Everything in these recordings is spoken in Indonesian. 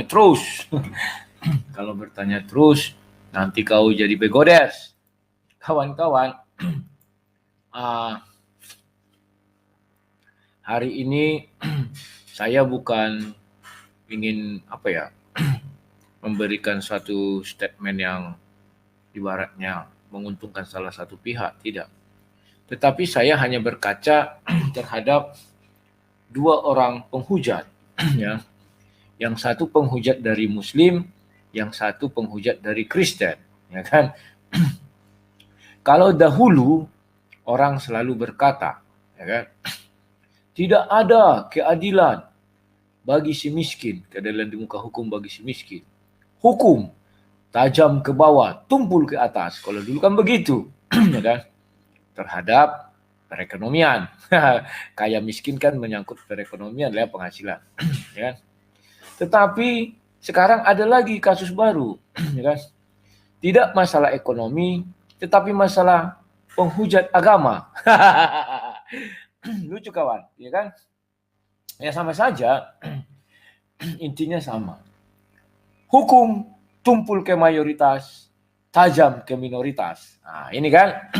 terus. Kalau bertanya terus, nanti kau jadi begodes. Kawan-kawan, hari ini saya bukan ingin memberikan suatu statement yang ibaratnya menguntungkan salah satu pihak, tidak. Tetapi saya hanya berkaca terhadap dua orang penghujat, ya. Yang satu penghujat dari Muslim, yang satu penghujat dari Kristen, ya kan? Kalau dahulu orang selalu berkata, ya kan, tidak ada keadilan bagi si miskin, keadilan di muka hukum bagi si miskin. Hukum tajam ke bawah, tumpul ke atas. Kalau dulu kan begitu, ya kan? Terhadap perekonomian. Kaya miskin kan menyangkut perekonomian, ya, penghasilan, ya kan? Tetapi sekarang ada lagi kasus baru, ya kan? Tidak masalah ekonomi, tetapi masalah penghujat agama. Lucu kawan, ya kan? Ya sama saja, intinya sama. Hukum tumpul ke mayoritas, tajam ke minoritas. Nah, ini kan.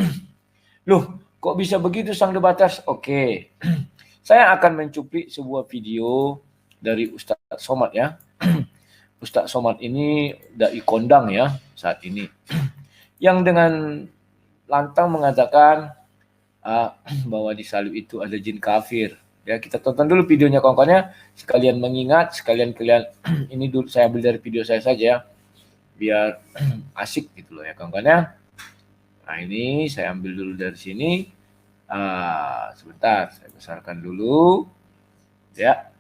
Loh, kok bisa begitu sang debaters? Oke. Saya akan mencuplik sebuah video dari Ustadz Somad, ya. Ustadz Somad ini dai kondang, ya, saat ini. Yang dengan lantang mengatakan bahwa di salib itu ada jin kafir. Ya, kita tonton dulu videonya kawan-kawannya, sekalian mengingat, sekalian kalian ini dulu saya ambil dari video saya saja, ya. Biar asik gitu loh, ya kawan-kawannya. Nah, ini saya ambil dulu dari sini. Sebentar, saya besarkan dulu. Ya.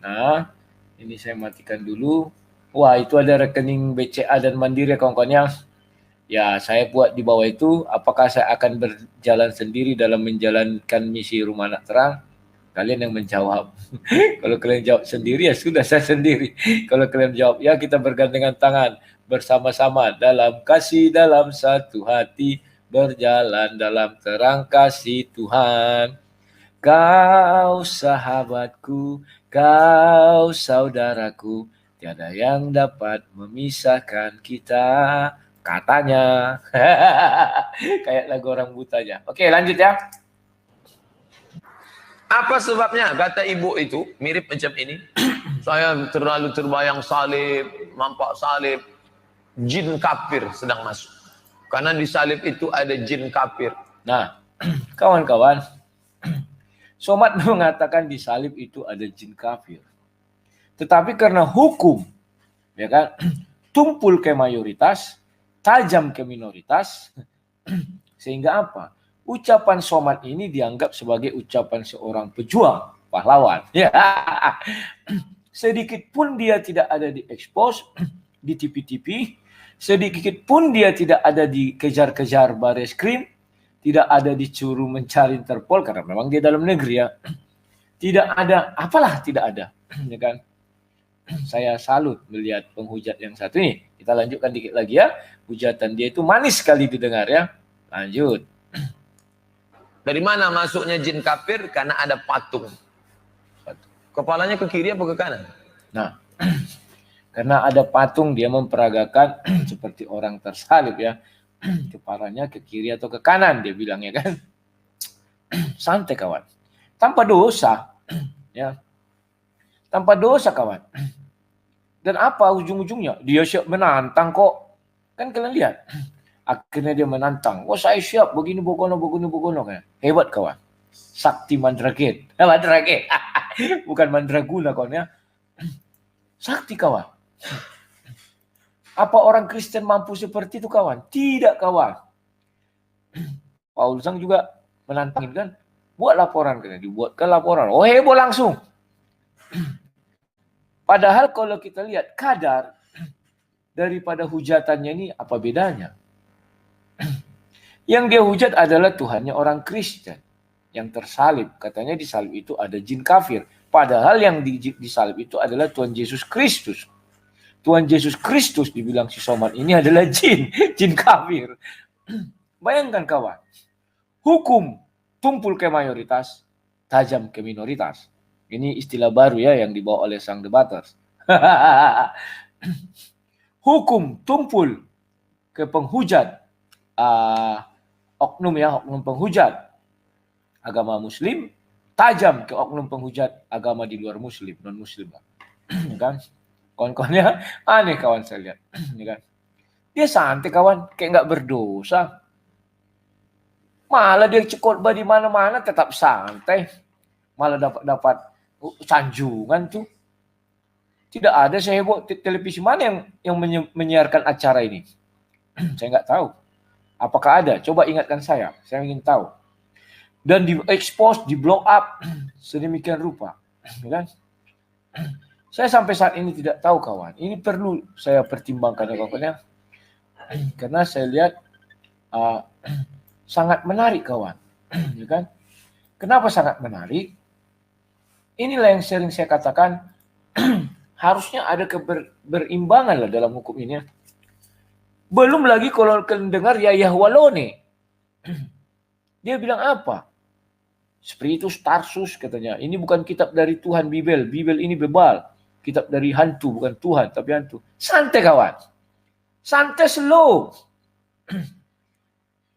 Nah, ini saya matikan dulu. Wah, itu ada rekening BCA dan Mandiri, kawan-kawannya. Ya, saya buat di bawah itu, apakah saya akan berjalan sendiri dalam menjalankan misi Rumah Anak Terang? Kalian yang menjawab. Kalau kalian jawab sendiri, ya sudah, saya sendiri. Kalau kalian jawab, ya kita bergandengan tangan, bersama-sama dalam kasih, dalam satu hati, berjalan dalam terang kasih Tuhan. Kau sahabatku, kau saudaraku, tiada yang dapat memisahkan kita, katanya. Kayak lagu orang buta aja. Oke, lanjut ya. Apa sebabnya kata ibu itu mirip macam ini? Saya terlalu terbayang salib, nampak salib, jin kafir sedang masuk. Karena di salib itu ada jin kafir. Nah, kawan-kawan, Somad mengatakan di salib itu ada jin kafir. Tetapi karena hukum, ya kan, tumpul ke mayoritas, tajam ke minoritas, sehingga apa? Ucapan Somad ini dianggap sebagai ucapan seorang pejuang, pahlawan. Ya. Sedikit pun dia tidak ada diekspos di TV-TV, sedikit pun dia tidak ada dikejar-kejar baris krim, tidak ada disuruh mencari Interpol karena memang dia dalam negeri, ya. Tidak ada, apalah tidak ada, ya kan? Saya salut melihat penghujat yang satu ini. Kita lanjutkan dikit lagi, ya. Hujatan dia itu manis sekali didengar, ya. Lanjut. Dari mana masuknya jin kafir? Karena ada patung. Kepalanya ke kiri apa ke kanan? Nah, karena ada patung dia memperagakan seperti orang tersalib, ya. Kepalanya ke kiri atau ke kanan dia bilangnya, kan. Santai kawan. Tanpa dosa, ya. Tanpa dosa kawan. Dan apa ujung-ujungnya? Dia siap menantang kok. Kan kalian lihat. Akhirnya dia menantang. Oh, saya siap begini bogono. Hebat kawan. Sakti Mandraguna. Mandraguna. Bukan Mandraguna kawan, ya. Sakti kawan. Apa orang Kristen mampu seperti itu kawan? Tidak kawan. Paul Sang juga menantangin, kan. Buat laporan, kan. Dibuatkan laporan. Oh, heboh langsung. Padahal kalau kita lihat kadar daripada hujatannya ini apa bedanya? Yang dia hujat adalah Tuhannya orang Kristen yang tersalib. Katanya di salib itu ada jin kafir. Padahal yang di salib itu adalah Tuhan Yesus Kristus. Tuhan Yesus Kristus dibilang si Somad ini adalah jin kafir. Bayangkan kawan. Hukum tumpul ke mayoritas, tajam ke minoritas. Ini istilah baru, ya, yang dibawa oleh sang debaters. Hukum tumpul ke penghujat, oknum penghujat agama Muslim, tajam ke oknum penghujat agama di luar Muslim, non Muslim, kan? Kawan-kawannya aneh kawan saya lihat, kan? Dia santai kawan, kayak nggak berdosa. Malah dia khotbah di mana-mana tetap santai. Malah dapat sanjungan tuh. Tidak ada seheboh televisi mana yang menyiarkan acara ini. Saya nggak tahu. Apakah ada? Coba ingatkan saya ingin tahu. Dan di-expose, di-blow up sedemikian rupa. Kan? Saya sampai saat ini tidak tahu kawan. Ini perlu saya pertimbangkan ya kawan. Karena saya lihat sangat menarik kawan. Ya kan? Kenapa sangat menarik? Inilah yang sering saya katakan, harusnya ada keberimbangan lah dalam hukum ini. Belum lagi kalau kalian dengar Yahya Walone. Dia bilang apa? Spiritus Tarsus katanya. Ini bukan kitab dari Tuhan Bibel. Bibel ini bebal. Kitab dari hantu, bukan Tuhan, tapi hantu. Santai kawan. Santai, slow.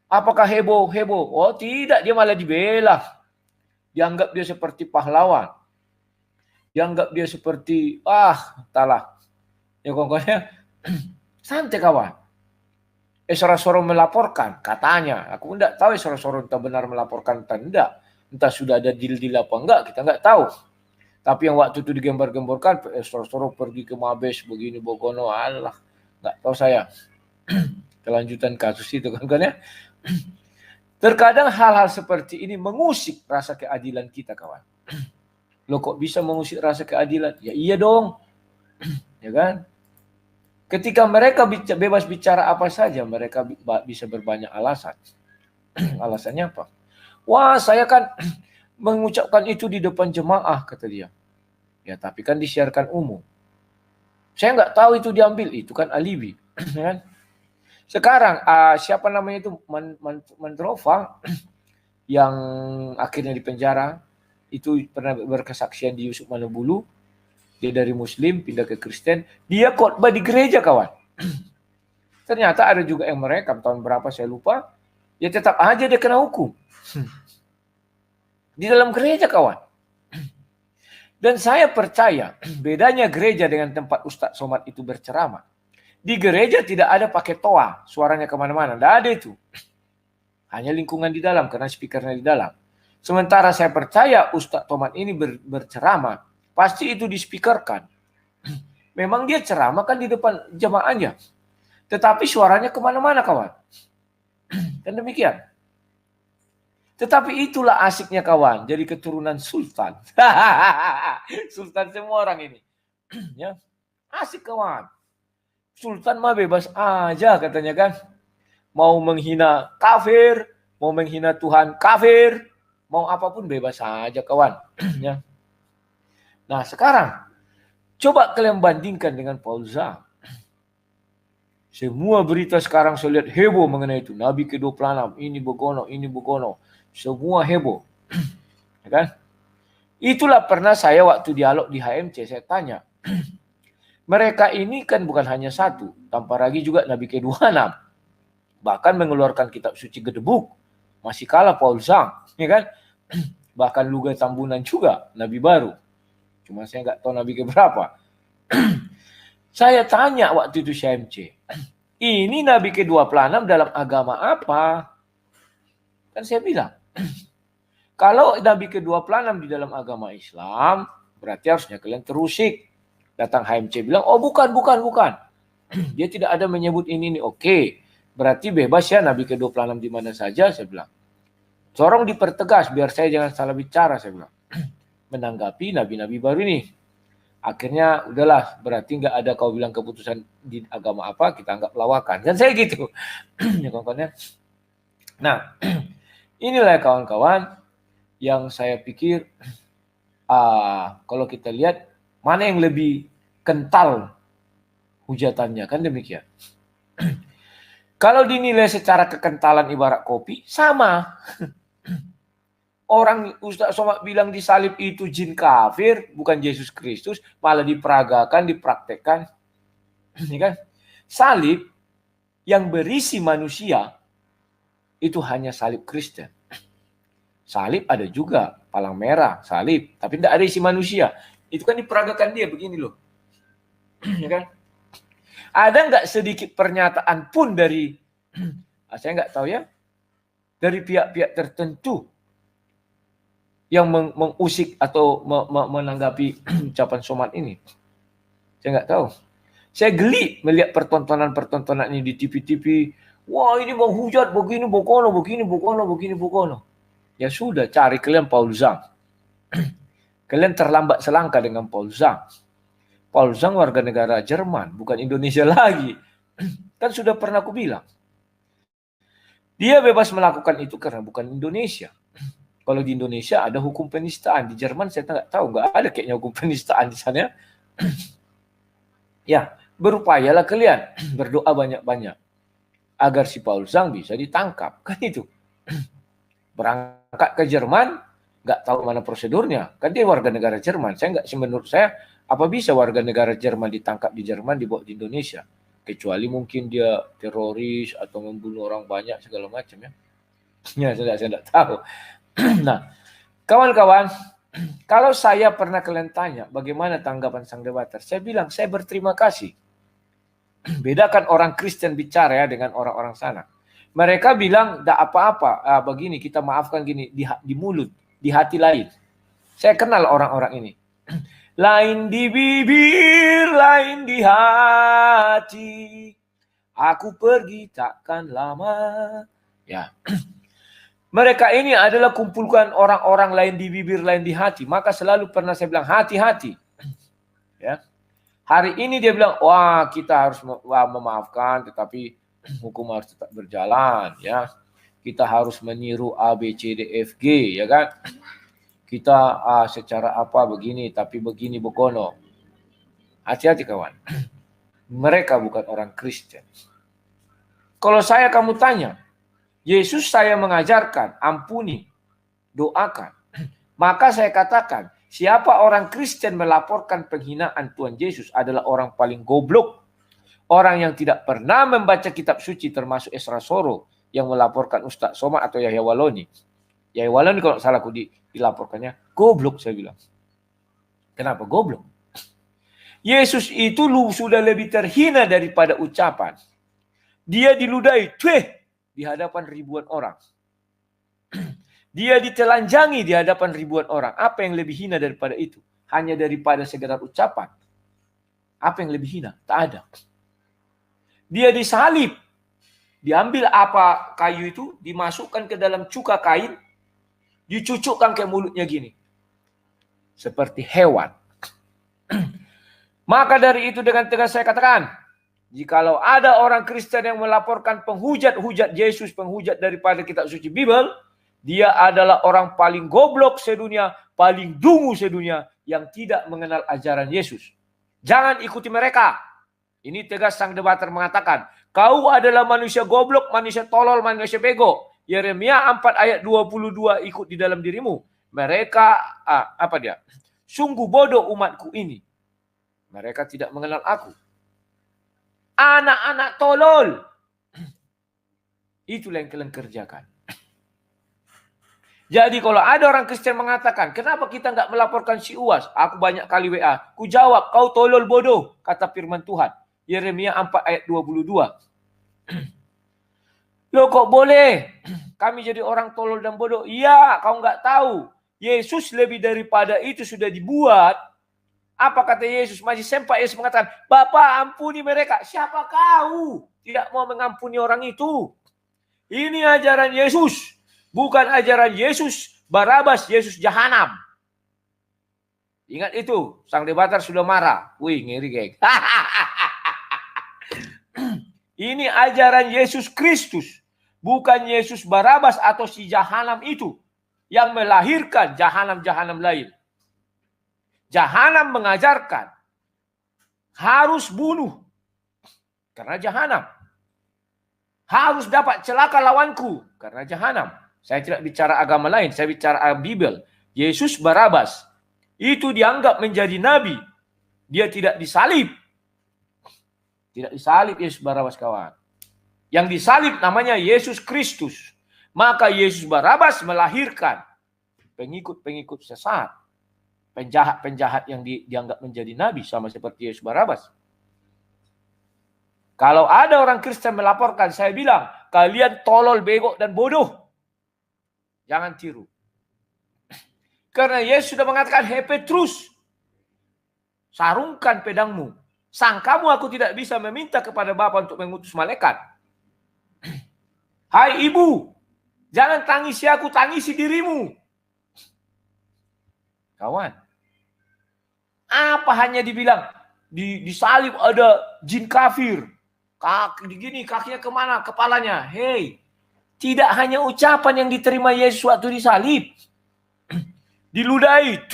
Apakah heboh? Oh tidak, dia malah dibela. Dianggap dia seperti pahlawan. Dianggap dia seperti, entahlah. Ya kawan-kawannya, santai kawan. Saudara-saudara melaporkan, katanya. Aku tidak tahu saudara-saudara entah benar melaporkan atau tidak. Entah sudah ada deal-deal apa enggak, kita enggak tahu. Tapi yang waktu itu digembar-gemborkan, saudara-saudara pergi ke Mabes, begini, bogono, Allah. Enggak tahu saya. Kelanjutan kasus itu kan ya. Terkadang hal-hal seperti ini mengusik rasa keadilan kita kawan. Loh kok bisa mengusik rasa keadilan? Ya iya dong. Ya kan? Ketika mereka bebas bicara apa saja, mereka bisa berbanyak alasan. Alasannya apa? Wah, saya kan mengucapkan itu di depan jemaah, kata dia. Ya, tapi kan disiarkan umum. Saya nggak tahu itu diambil, itu kan alibi. Kan? Sekarang, siapa namanya itu? Mandrova, yang akhirnya dipenjara, itu pernah berkesaksian di Yusuf Manobulu. Dia dari Muslim, pindah ke Kristen. Dia khotbah di gereja, kawan. Ternyata ada juga yang merekam, tahun berapa saya lupa. Ya tetap aja dia kena hukum. Di dalam gereja, kawan. Dan saya percaya, bedanya gereja dengan tempat Ustadz Somad itu berceramah. Di gereja tidak ada pakai toa, suaranya kemana-mana. Tidak ada itu. Hanya lingkungan di dalam, karena speakernya di dalam. Sementara saya percaya Ustadz Somad ini berceramah, pasti itu dispeakerkan. Memang dia ceramah kan di depan jemaahnya. Tetapi suaranya kemana-mana kawan. Dan demikian. Tetapi itulah asiknya kawan. Jadi keturunan sultan. Sultan semua orang ini. Ya, asik kawan. Sultan mah bebas aja katanya kan. Mau menghina kafir. Mau menghina Tuhan kafir. Mau apapun bebas aja kawan. Ya. Nah sekarang. Coba kalian bandingkan dengan Paul Zhang. Semua berita sekarang saya lihat heboh mengenai itu. Nabi ke-26, ini begono. Semua heboh. Ya kan? Itulah pernah saya waktu dialog di HMC, saya tanya. Mereka ini kan bukan hanya satu. Tanpa lagi juga Nabi ke-26. Bahkan mengeluarkan kitab suci gedebuk. Masih kalah Paul Zhang. Ya kan? Bahkan Luga Tambunan juga, Nabi baru. Cuma saya nggak tahu Nabi keberapa. Saya tanya waktu itu HMC. Ini Nabi ke-26 dalam agama apa? Kan saya bilang. Kalau Nabi ke-26 di dalam agama Islam, berarti harusnya kalian terusik. Datang HMC bilang, oh bukan. Dia tidak ada menyebut ini. Oke, berarti bebas ya Nabi ke-26 di mana saja, saya bilang. Sorong dipertegas, biar saya jangan salah bicara, saya bilang. Menanggapi nabi-nabi baru ini. Akhirnya udahlah, berarti nggak ada kau bilang keputusan di agama apa, kita anggap lawakan. Kan saya gitu. Ya kawan-kawannya. Nah, inilah kawan-kawan yang saya pikir kalau kita lihat mana yang lebih kental hujatannya, kan demikian. Kalau dinilai secara kekentalan ibarat kopi, sama. Orang Ustaz Somad bilang disalib itu jin kafir, bukan Yesus Kristus, malah diperagakan, dipraktekkan. Ya kan? Salib yang berisi manusia itu hanya salib Kristen. Salib ada juga, palang merah, salib, tapi tidak ada isi manusia. Itu kan diperagakan dia begini loh. Ya kan? Ada nggak sedikit pernyataan pun dari, saya nggak tahu ya, dari pihak-pihak tertentu yang mengusik atau menanggapi ucapan Somad ini? Saya nggak tahu. Saya geli melihat pertontonan ini di TV-TV. Wah, ini menghujat begini, bokono, begini, bokono, begini, bokono. Ya sudah, cari kalian Paul Zhang. Kalian terlambat selangkah dengan Paul Zhang. Paul Zhang warga negara Jerman, bukan Indonesia lagi. Kan sudah pernah aku bilang. Dia bebas melakukan itu karena bukan Indonesia. Kalau di Indonesia ada hukum penistaan. Di Jerman saya nggak tahu, nggak ada kayaknya hukum penistaan di sana. Ya, berupayalah kalian berdoa banyak-banyak agar si Paul Zhang bisa ditangkap. Kan itu. Berangkat ke Jerman, nggak tahu mana prosedurnya. Kan dia warga negara Jerman. Menurut saya, apa bisa warga negara Jerman ditangkap di Jerman, dibawa di Indonesia? Kecuali mungkin dia teroris atau membunuh orang banyak segala macam ya. Ya, saya tidak tahu. Nah, kawan-kawan, kalau saya pernah kalian tanya bagaimana tanggapan sang debater, saya bilang saya berterima kasih. Bedakan orang Kristen bicara ya dengan orang-orang sana. Mereka bilang tidak apa-apa, begini kita maafkan gini di mulut, di hati lain. Saya kenal orang-orang ini. Lain di bibir, lain di hati. Aku pergi takkan lama. Ya. Mereka ini adalah kumpulkan orang-orang lain di bibir, lain di hati. Maka selalu pernah saya bilang hati-hati. Ya. Hari ini dia bilang, wah kita harus memaafkan, tetapi hukum harus tetap berjalan. Ya, kita harus meniru A, B, C, D, F, G, ya kan? Kita secara apa begini, tapi begini begono. Hati-hati kawan. Mereka bukan orang Kristen. Kalau kamu tanya, Yesus saya mengajarkan, ampuni, doakan. Maka saya katakan, siapa orang Kristen melaporkan penghinaan Tuhan Yesus adalah orang paling goblok. Orang yang tidak pernah membaca kitab suci termasuk Esra Soro yang melaporkan Ustaz Somad atau Yahya Waloni. Yahya Waloni kalau salah aku dilaporkannya, goblok saya bilang. Kenapa goblok? Yesus itu sudah lebih terhina daripada ucapan. Dia diludahi, di hadapan ribuan orang. Dia ditelanjangi di hadapan ribuan orang. Apa yang lebih hina daripada itu? Hanya daripada sekedar ucapan. Apa yang lebih hina? Tak ada. Dia disalib. Diambil apa kayu itu, dimasukkan ke dalam cuka kain, dicucukkan ke mulutnya gini. Seperti hewan. Maka dari itu dengan tegas saya katakan, jikalau ada orang Kristen yang melaporkan penghujat Yesus, penghujat daripada kitab suci Bible, dia adalah orang paling goblok sedunia, paling dungu sedunia yang tidak mengenal ajaran Yesus. Jangan ikuti mereka. Ini tegas sang debater mengatakan, kau adalah manusia goblok, manusia tolol, manusia bego. Yeremia 4 ayat 22 ikut di dalam dirimu. Mereka, sungguh bodoh umatku ini. Mereka tidak mengenal aku. Anak-anak tolol. Itulah yang kalian kerjakan. Jadi kalau ada orang Kristen mengatakan, kenapa kita nggak melaporkan si Uas? Aku banyak kali WA. Ku jawab, kau tolol bodoh, kata firman Tuhan. Yeremia 4 ayat 22. Loh kok boleh? Kami jadi orang tolol dan bodoh. Iya, kau nggak tahu. Yesus lebih daripada itu sudah dibuat. Apa kata Yesus? Masih sempat Yesus mengatakan, Bapa ampuni mereka. Siapa kau? Tidak mau mengampuni orang itu. Ini ajaran Yesus. Bukan ajaran Yesus Barabas, Yesus Jahanam. Ingat itu, sang debater sudah marah. Wih, ngeri geng. Ini ajaran Yesus Kristus. Bukan Yesus Barabas atau si Jahanam itu. Yang melahirkan Jahanam-Jahanam lain. Jahanam mengajarkan harus bunuh. Karena Jahanam. Harus dapat celaka lawanku. Karena Jahanam. Saya tidak bicara agama lain, saya bicara Bible. Yesus Barabas itu dianggap menjadi nabi. Dia tidak disalib. Tidak disalib Yesus Barabas, kawan. Yang disalib namanya Yesus Kristus. Maka Yesus Barabas melahirkan pengikut-pengikut sesat. Penjahat-penjahat yang dianggap menjadi nabi, sama seperti Yesus Barabas. Kalau ada orang Kristen melaporkan, saya bilang, kalian tolol, bego, dan bodoh. Jangan tiru. Karena Yesus sudah mengatakan, hei Petrus, sarungkan pedangmu. Sangkamu aku tidak bisa meminta kepada Bapa untuk mengutus malaikat. Hai ibu, jangan tangisi aku, tangisi dirimu. Kawan, apa hanya dibilang, disalib ada jin kafir. Gini, kakinya kemana? Kepalanya. Hei, tidak hanya ucapan yang diterima Yesus waktu disalib. Diludahi,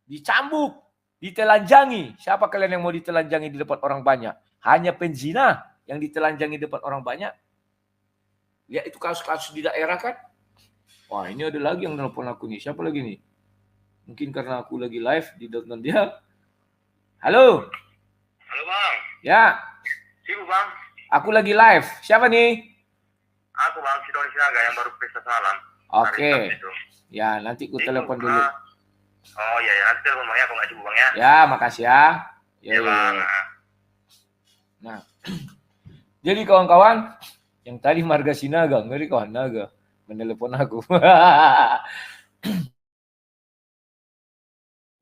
dicambuk, ditelanjangi. Siapa kalian yang mau ditelanjangi di depan orang banyak? Hanya penzina yang ditelanjangi di depan orang banyak. Lihat itu kasus-kasus di daerah kan. Wah, ini ada lagi yang nelpon aku nih. Siapa lagi nih? Mungkin karena aku lagi live di nonton dia. Halo. Halo bang. Ya. Sibuk bang. Aku lagi live. Siapa nih? Aku bang Sidoni Sinaga yang baru pesta salam. Oke. Ya, nanti aku telepon dulu. Oh iya ya, nanti telepon bang ya, aku nggak sibuk bang ya. Ya, makasih ya. Ya bang. Nah, jadi kawan-kawan, yang tadi Marga Sinaga, ngeri kawan naga, menelepon aku.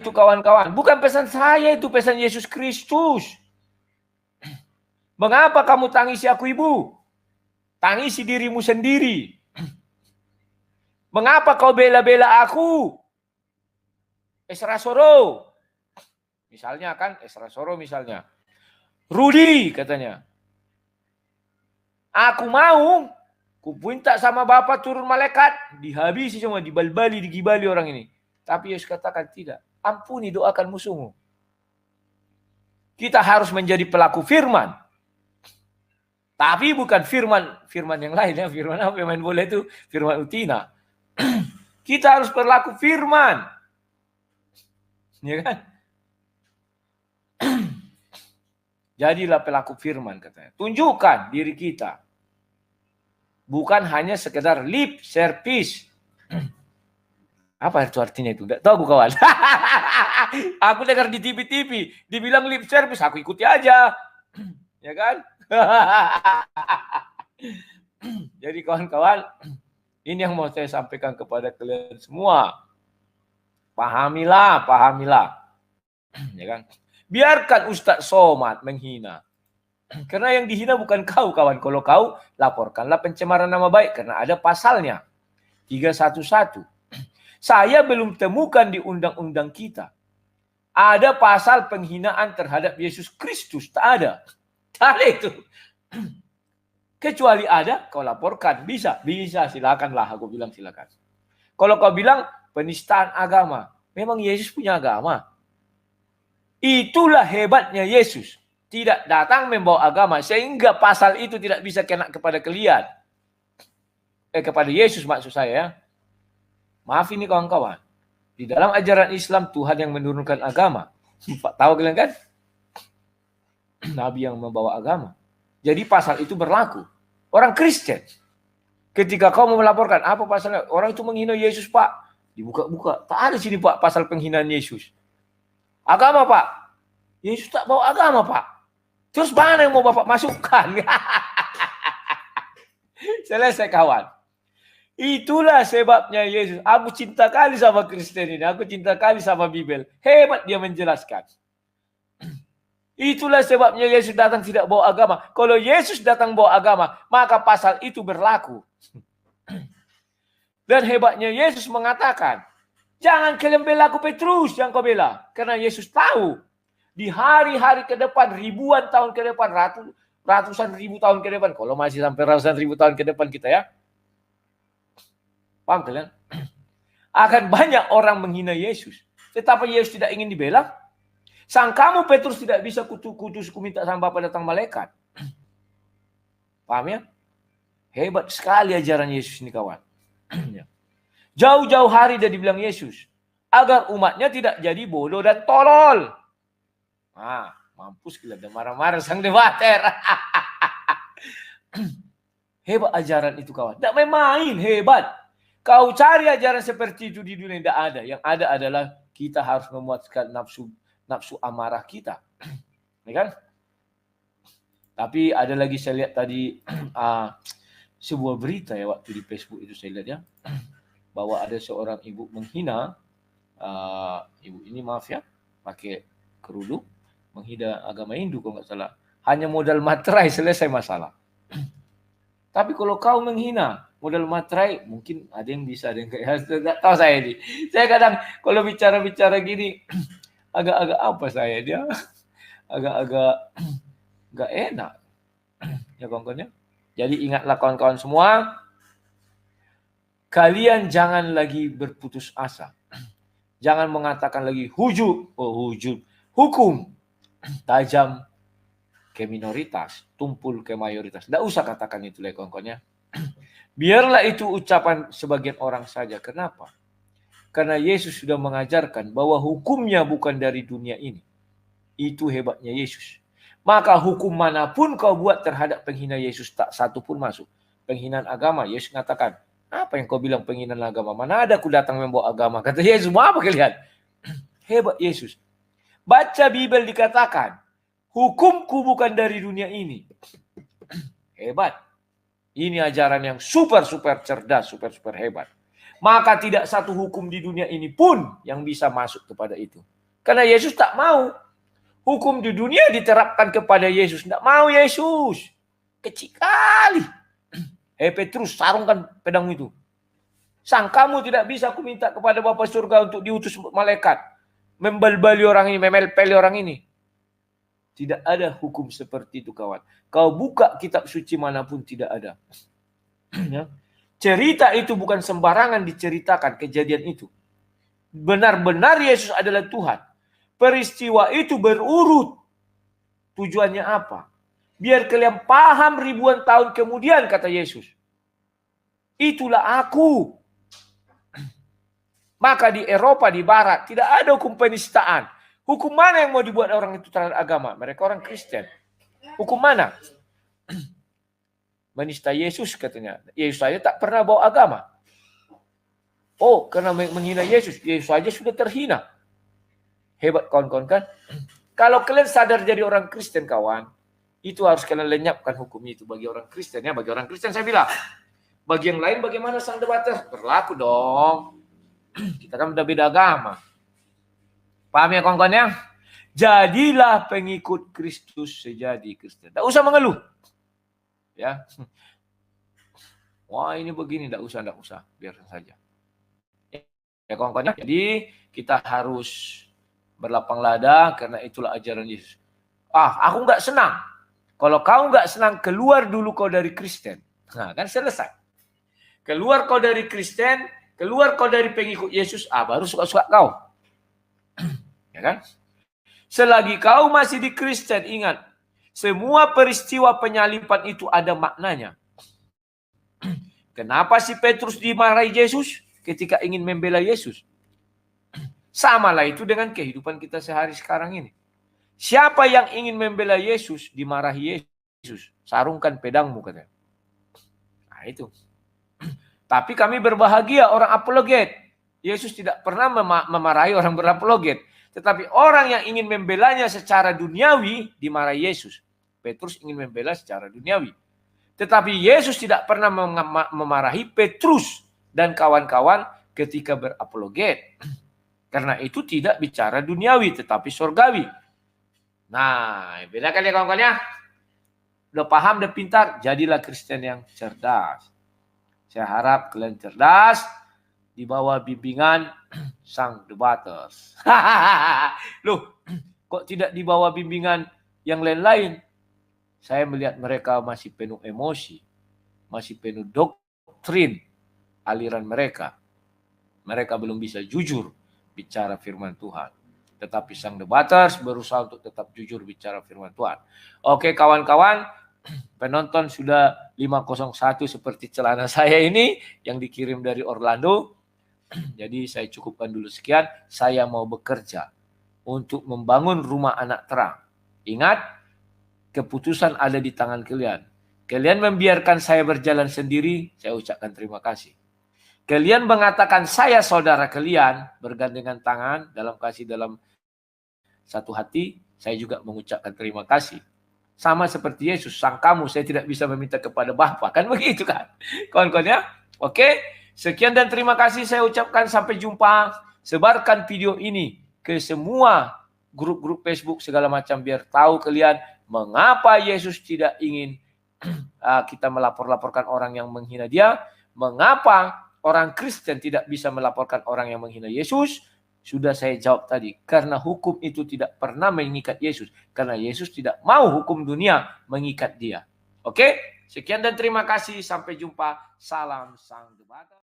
Itu kawan-kawan, bukan pesan saya, itu pesan Yesus Kristus. Mengapa kamu tangisi aku ibu? Tangisi dirimu sendiri. Mengapa kau bela-bela aku? Esra Soro. Misalnya kan, Esra Soro misalnya. Rudi katanya. Aku mau, ku minta sama Bapak turun malaikat. Dihabisi semua, dibalbali, digibali orang ini. Tapi Yesus katakan tidak. Ampuni, doakan musuhmu. Kita harus menjadi pelaku firman. Tapi bukan firman yang lain ya. Firman apa yang main bola itu? Firman Utina. Kita harus berlaku firman. Ya kan? Jadilah pelaku firman katanya. Tunjukkan diri kita. Bukan hanya sekedar lip service. Apa itu artinya itu? Tidak tahu kawan. Aku dengar di TV-TV. Dibilang lip service. Aku ikuti aja. Ya kan? Jadi kawan-kawan. Ini yang mau saya sampaikan kepada kalian semua. Pahamilah. Ya kan? Biarkan Ustadz Somad menghina. Karena yang dihina bukan kau kawan. Kalau kau laporkanlah pencemaran nama baik. Karena ada pasalnya. 311. Saya belum temukan di undang-undang kita. Ada pasal penghinaan terhadap Yesus Kristus. Tak ada. Tak ada itu. Kecuali ada, kau laporkan. Bisa silakanlah. Aku bilang silakan. Kalau kau bilang penistaan agama. Memang Yesus punya agama. Itulah hebatnya Yesus. Tidak datang membawa agama. Sehingga pasal itu tidak bisa kena kepada kalian. Kepada Yesus maksud saya ya. Maaf ini kawan-kawan. Di dalam ajaran Islam Tuhan yang menurunkan agama. Tahu kalian kan? Nabi yang membawa agama. Jadi pasal itu berlaku. Orang Kristen. Ketika kau mau melaporkan. Apa pasalnya? Orang itu menghina Yesus pak. Dibuka-buka. Tak ada sini pak pasal penghinaan Yesus. Agama pak. Yesus tak bawa agama pak. Terus mana yang mau bapak masukkan? Selesai kawan. Itulah sebabnya Yesus. Aku cinta kali sama Kristen ini. Aku cinta kali sama Bible. Hebat dia menjelaskan. Itulah sebabnya Yesus datang tidak bawa agama. Kalau Yesus datang bawa agama, maka pasal itu berlaku. Dan hebatnya Yesus mengatakan, jangan kalian bela aku Petrus yang kau bela. Karena Yesus tahu, di hari-hari ke depan, ribuan tahun ke depan, ratusan ribu tahun ke depan. Kalau masih sampai ratusan ribu tahun ke depan kita ya. Paham kalian? Akan banyak orang menghina Yesus. Tetapi Yesus tidak ingin dibela. Sangkamu Petrus tidak bisa kutus minta sama Bapak datang malaikat. Paham ya? Hebat sekali ajaran Yesus ini kawan. Jauh-jauh hari dia dibilang Yesus. Agar umatnya tidak jadi bodoh dan tolol. Ah, mampus gila, dia marah-marah sang debater. Hebat ajaran itu kawan. Tidak main-main, hebat. Kau cari ajaran seperti itu di dunia, tidak ada. Yang ada adalah kita harus memuaskan nafsu amarah kita. Ya kan? Tapi ada lagi saya lihat tadi sebuah berita ya waktu di Facebook itu saya lihat ya. Bahwa ada seorang ibu menghina ibu ini, maaf ya, pakai kerudung, menghina agama Hindu kalau nggak salah. Hanya modal materai selesai masalah. Tapi kalau kau menghina modal materai, mungkin ada yang bisa, ada yang nggak tahu saya ini. Saya kadang kalau bicara-bicara gini, agak-agak apa saya dia, agak-agak nggak enak ya kawan-kawan ya. Jadi ingatlah kawan-kawan semua, kalian jangan lagi berputus asa. Jangan mengatakan lagi hukum tajam ke minoritas, tumpul ke mayoritas. Tidak usah katakan itu lah kawan-kawan ya. Biarlah itu ucapan sebagian orang saja. Kenapa? Karena Yesus sudah mengajarkan bahwa hukumnya bukan dari dunia ini. Itu hebatnya Yesus. Maka hukum manapun kau buat terhadap penghina Yesus, tak satu pun masuk. Penghinaan agama, Yesus mengatakan, apa yang kau bilang penghinaan agama? Mana ada aku datang membawa agama? Kata Yesus, mau apa kalian? Hebat Yesus. Baca Bible dikatakan, hukumku bukan dari dunia ini. Hebat. Ini ajaran yang super cerdas, super hebat. Maka tidak satu hukum di dunia ini pun yang bisa masuk kepada itu. Karena Yesus tak mau hukum di dunia diterapkan kepada Yesus. Tidak mau Yesus. Kecil kali. Petrus, sarungkan pedang itu. Sang kamu tidak bisa aku minta kepada Bapa surga untuk diutus malaikat. Membal-bali orang ini, memelpeli orang ini. Tidak ada hukum seperti itu kawan. Kau buka kitab suci manapun tidak ada. Ya. Cerita itu bukan sembarangan diceritakan, kejadian itu. Benar-benar Yesus adalah Tuhan. Peristiwa itu berurut. Tujuannya apa? Biar kalian paham ribuan tahun kemudian, kata Yesus. Itulah aku. Maka di Eropa, di Barat, tidak ada hukum penistaan. Hukum mana yang mau dibuat orang itu terhadap agama? Mereka orang Kristen. Hukum mana? Menista Yesus katanya. Yesus saja tak pernah bawa agama. Oh, karena menghina Yesus. Yesus saja sudah terhina. Hebat kawan-kawan kan? Kalau kalian sadar jadi orang Kristen kawan, itu harus kalian lenyapkan hukum itu bagi orang Kristen ya. Bagi orang Kristen saya bilang. Bagi yang lain bagaimana sang debater? Berlaku dong. Kita kan udah beda agama. Paham ya kawan-kawan ya? Jadilah pengikut Kristus sejadi Kristen. Tak usah mengeluh. Ya. Wah ini begini, tak usah. Biarkan saja. Ya kawan-kawan ya. Jadi kita harus berlapang lada karena itulah ajaran Yesus. Aku nggak senang. Kalau kau nggak senang, keluar dulu kau dari Kristen. Nah kan selesai. Keluar kau dari Kristen, keluar kau dari pengikut Yesus, baru suka-suka kau. Ya kan? Selagi kau masih di Kristen, ingat, semua peristiwa penyalipan itu ada maknanya. Kenapa si Petrus dimarahi Yesus ketika ingin membela Yesus? Samalah itu dengan kehidupan kita sehari sekarang ini. Siapa yang ingin membela Yesus, dimarahi Yesus. Sarungkan pedangmu, katanya. Nah itu. Tapi kami berbahagia orang apologet. Yesus tidak pernah memarahi orang berapologet. Tetapi orang yang ingin membelanya secara duniawi, dimarahi Yesus. Petrus ingin membela secara duniawi. Tetapi Yesus tidak pernah memarahi Petrus dan kawan-kawan ketika berapologet. Karena itu tidak bicara duniawi, tetapi surgawi. Nah, beda kali ya kawan-kawan ya. Udah paham, udah pintar, jadilah Kristen yang cerdas. Saya harap kalian cerdas di bawah bimbingan sang debaters. Loh, kok tidak di bawah bimbingan yang lain-lain? Saya melihat mereka masih penuh emosi, masih penuh doktrin aliran mereka. Mereka belum bisa jujur bicara firman Tuhan. Tetapi sang debaters berusaha untuk tetap jujur bicara firman Tuhan. Oke kawan-kawan, penonton sudah 501 seperti celana saya ini yang dikirim dari Orlando. Jadi saya cukupkan dulu sekian. Saya mau bekerja untuk membangun rumah anak terang. Ingat, keputusan ada di tangan kalian. Kalian membiarkan saya berjalan sendiri, saya ucapkan terima kasih. Kalian mengatakan saya saudara kalian, bergandengan tangan dalam kasih dalam satu hati, saya juga mengucapkan terima kasih. Sama seperti Yesus, sang kamu saya tidak bisa meminta kepada Bapa. Kan begitu kan? Kawan-kawan ya? Oke, sekian dan terima kasih saya ucapkan, sampai jumpa. Sebarkan video ini ke semua grup-grup Facebook segala macam biar tahu kalian mengapa Yesus tidak ingin kita melapor-laporkan orang yang menghina dia, mengapa orang Kristen tidak bisa melaporkan orang yang menghina Yesus. Sudah saya jawab tadi, karena hukum itu tidak pernah mengikat Yesus. Karena Yesus tidak mau hukum dunia mengikat dia. Oke, sekian dan terima kasih. Sampai jumpa. Salam Sang Debat.